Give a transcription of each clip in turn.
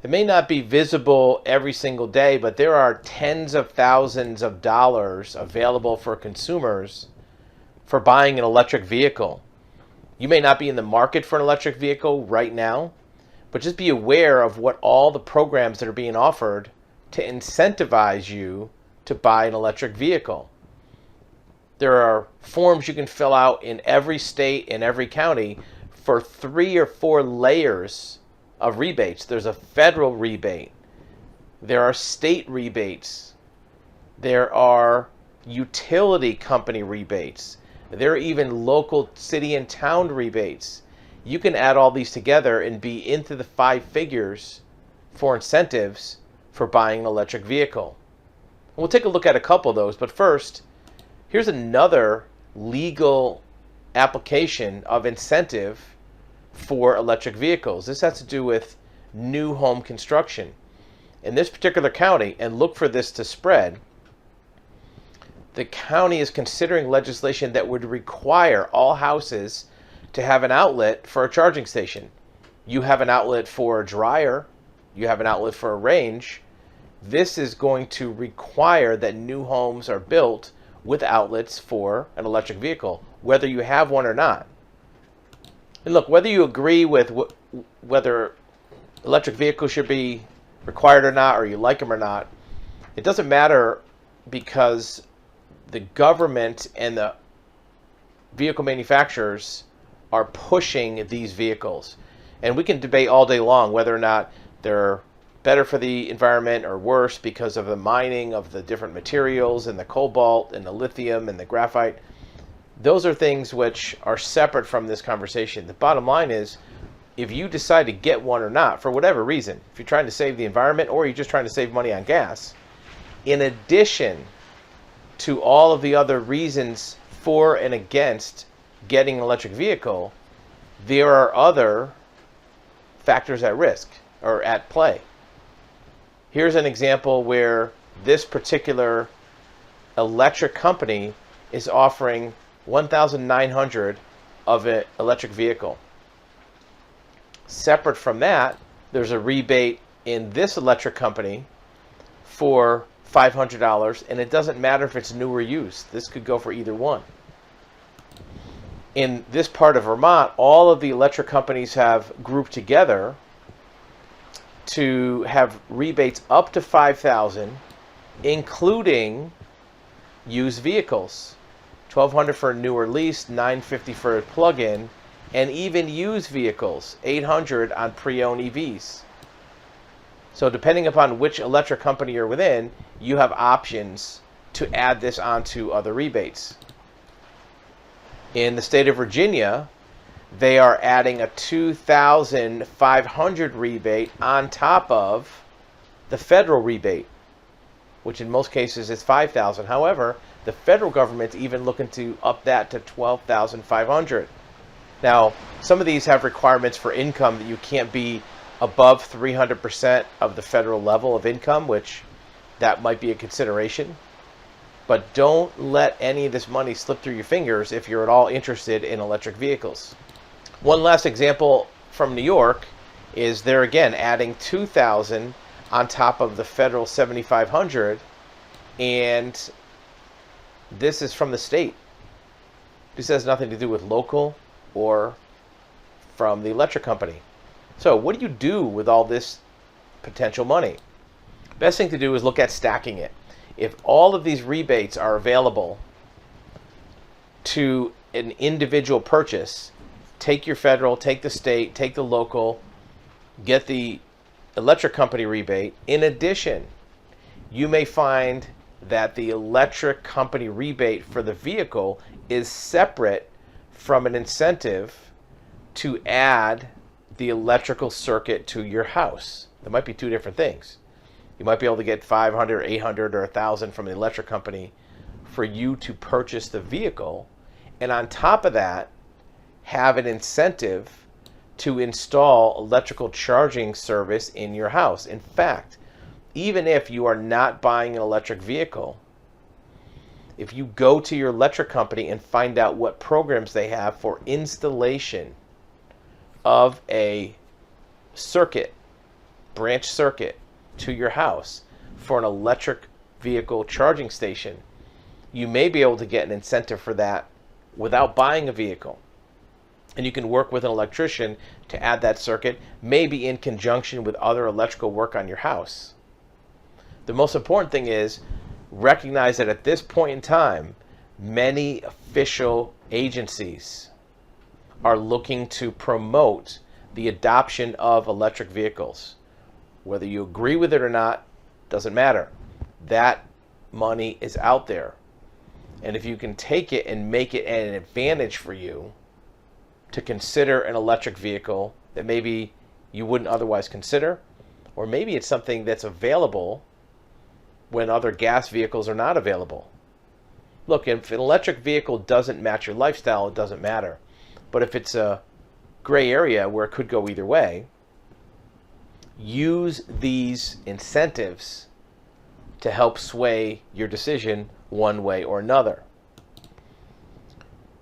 It may not be visible every single day, but there are tens of thousands of dollars available for consumers for buying an electric vehicle. You may not be in the market for an electric vehicle right now, but just be aware of what all the programs that are being offered to incentivize you to buy an electric vehicle. There are forms you can fill out in every state and every county for 3 or 4 layers of rebates. There's a federal rebate. There are state rebates. There are utility company rebates. There are even local city and town rebates. You can add all these together and be into the 5 figures for incentives for buying an electric vehicle. We'll take a look at a couple of those, but first, here's another legal application of incentive for electric vehicles. This has to do with new home construction. In this particular county, and look for this to spread, the county is considering legislation that would require all houses to have an outlet for a charging station. You have an outlet for a dryer, you have an outlet for a range. This is going to require that new homes are built with outlets for an electric vehicle, whether you have one or not. And look, whether you agree with whether electric vehicles should be required or not, or you like them or not, it doesn't matter, because the government and the vehicle manufacturers are pushing these vehicles. And we can debate all day long whether or not they're better for the environment or worse because of the mining of the different materials and the cobalt and the lithium and the graphite. Those are things which are separate from this conversation. The bottom line is, if you decide to get one or not, for whatever reason, if you're trying to save the environment or you're just trying to save money on gas, in addition to all of the other reasons for and against getting an electric vehicle, there are other factors at risk or at play. Here's an example where this particular electric company is offering $1,900 of an electric vehicle. Separate from that, there's a rebate in this electric company for $500, and it doesn't matter if it's new or used. This could go for either one. In this part of Vermont, all of the electric companies have grouped together to have rebates up to $5,000, including used vehicles. $1,200 for a new or lease, $950 for a plug-in, and even used vehicles, $800 on pre-owned EVs. So depending upon which electric company you're within, you have options to add this onto other rebates. In the state of Virginia, they are adding a $2,500 rebate on top of the federal rebate, which in most cases is $5,000. However, the federal government's even looking to up that to $12,500. Now, some of these have requirements for income that you can't be above 300% of the federal level of income, which that might be a consideration. But don't let any of this money slip through your fingers if you're at all interested in electric vehicles. One last example from New York is they're again adding $2,000 on top of the federal $7,500, and this is from the state. This has nothing to do with local or from the electric company. So what do you do with all this potential money? Best thing to do is look at stacking it. If all of these rebates are available to an individual purchase, take your federal, take the state, take the local, get the electric company rebate. In addition, you may find that the electric company rebate for the vehicle is separate from an incentive to add the electrical circuit to your house. There might be two different things. You might be able to get $500, $800, or $1,000 from the electric company for you to purchase the vehicle, and on top of that, have an incentive to install electrical charging service in your house. In fact, even if you are not buying an electric vehicle, if you go to your electric company and find out what programs they have for installation of a circuit branch circuit to your house for an electric vehicle charging station, you may be able to get an incentive for that without buying a vehicle. And you can work with an electrician to add that circuit, maybe in conjunction with other electrical work on your house. The most important thing is recognize that at this point in time, many official agencies are looking to promote the adoption of electric vehicles. Whether you agree with it or not, doesn't matter. That money is out there. And if you can take it and make it an advantage for you to consider an electric vehicle that maybe you wouldn't otherwise consider, or maybe it's something that's available when other gas vehicles are not available. Look, if an electric vehicle doesn't match your lifestyle, it doesn't matter. But if it's a gray area where it could go either way, use these incentives to help sway your decision one way or another.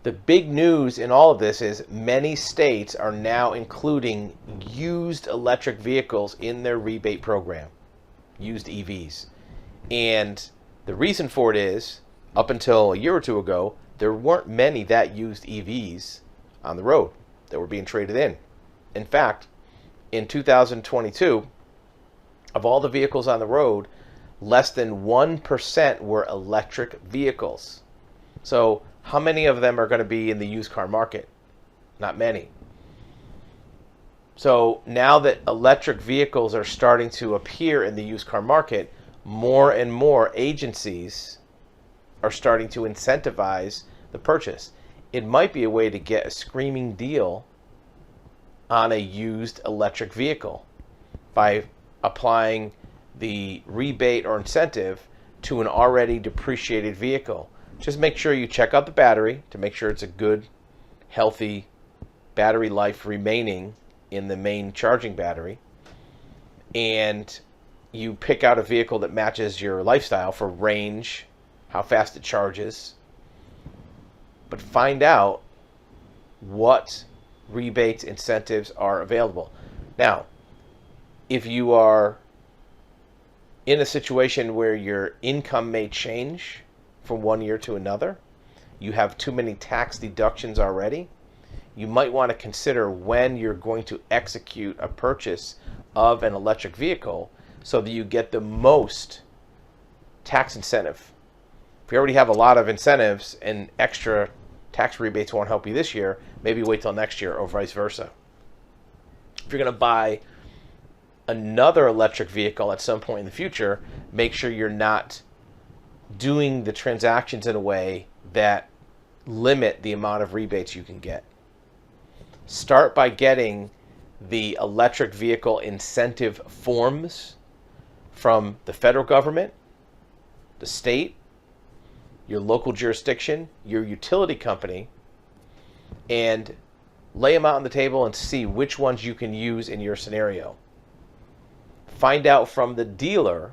The big news in all of this is many states are now including used electric vehicles in their rebate program, used EVs. And the reason for it is, up until a year or two ago, there weren't many that used EVs on the road that were being traded in. In fact, in 2022, of all the vehicles on the road, less than 1% were electric vehicles. So how many of them are going to be in the used car market? Not many. So now that electric vehicles are starting to appear in the used car market, more and more agencies are starting to incentivize the purchase. It might be a way to get a screaming deal on a used electric vehicle by applying the rebate or incentive to an already depreciated vehicle. Just make sure you check out the battery to make sure it's a good, healthy battery life remaining in the main charging battery. And you pick out a vehicle that matches your lifestyle for range, how fast it charges. But find out what rebates, incentives are available. Now, if you are in a situation where your income may change from one year to another, you have too many tax deductions already, you might want to consider when you're going to execute a purchase of an electric vehicle so that you get the most tax incentive. If you already have a lot of incentives and extra tax rebates won't help you this year, maybe wait till next year or vice versa. If you're going to buy another electric vehicle at some point in the future, make sure you're not doing the transactions in a way that limit the amount of rebates you can get. Start by getting the electric vehicle incentive forms from the federal government, the state, your local jurisdiction, your utility company, and lay them out on the table and see which ones you can use in your scenario. Find out from the dealer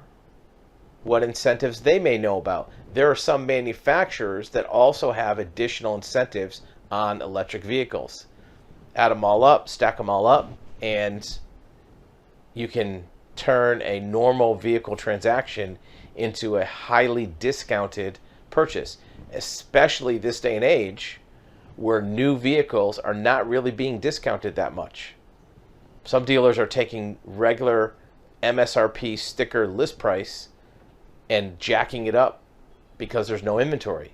what incentives they may know about. There are some manufacturers that also have additional incentives on electric vehicles. Add them all up, stack them all up, and you can turn a normal vehicle transaction into a highly discounted purchase, especially this day and age where new vehicles are not really being discounted that much. Some dealers are taking regular MSRP sticker list price and jacking it up because there's no inventory.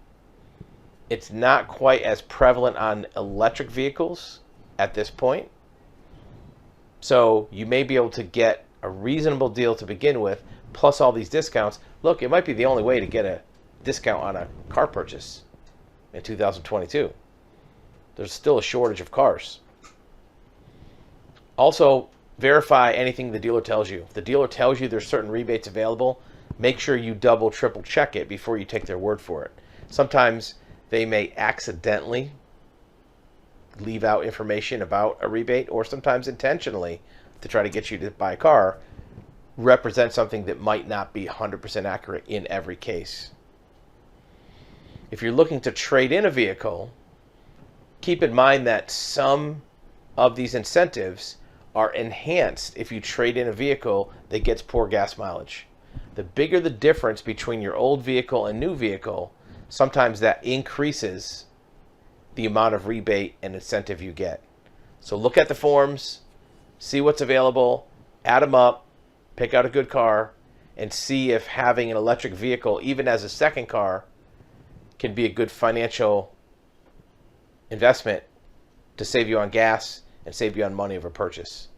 It's not quite as prevalent on electric vehicles at this point. So you may be able to get a reasonable deal to begin with, plus all these discounts. Look, it might be the only way to get a discount on a car purchase in 2022. There's still a shortage of cars. Also, verify anything the dealer tells you. If the dealer tells you there's certain rebates available, make sure you double, triple check it before you take their word for it. Sometimes they may accidentally leave out information about a rebate, or sometimes intentionally, to try to get you to buy a car, represent something that might not be 100% accurate in every case. If you're looking to trade in a vehicle, keep in mind that some of these incentives are enhanced if you trade in a vehicle that gets poor gas mileage. The bigger the difference between your old vehicle and new vehicle, sometimes that increases the amount of rebate and incentive you get. So look at the forms, see what's available, add them up, pick out a good car, and see if having an electric vehicle, even as a second car, can be a good financial investment to save you on gas and save you on money of a purchase.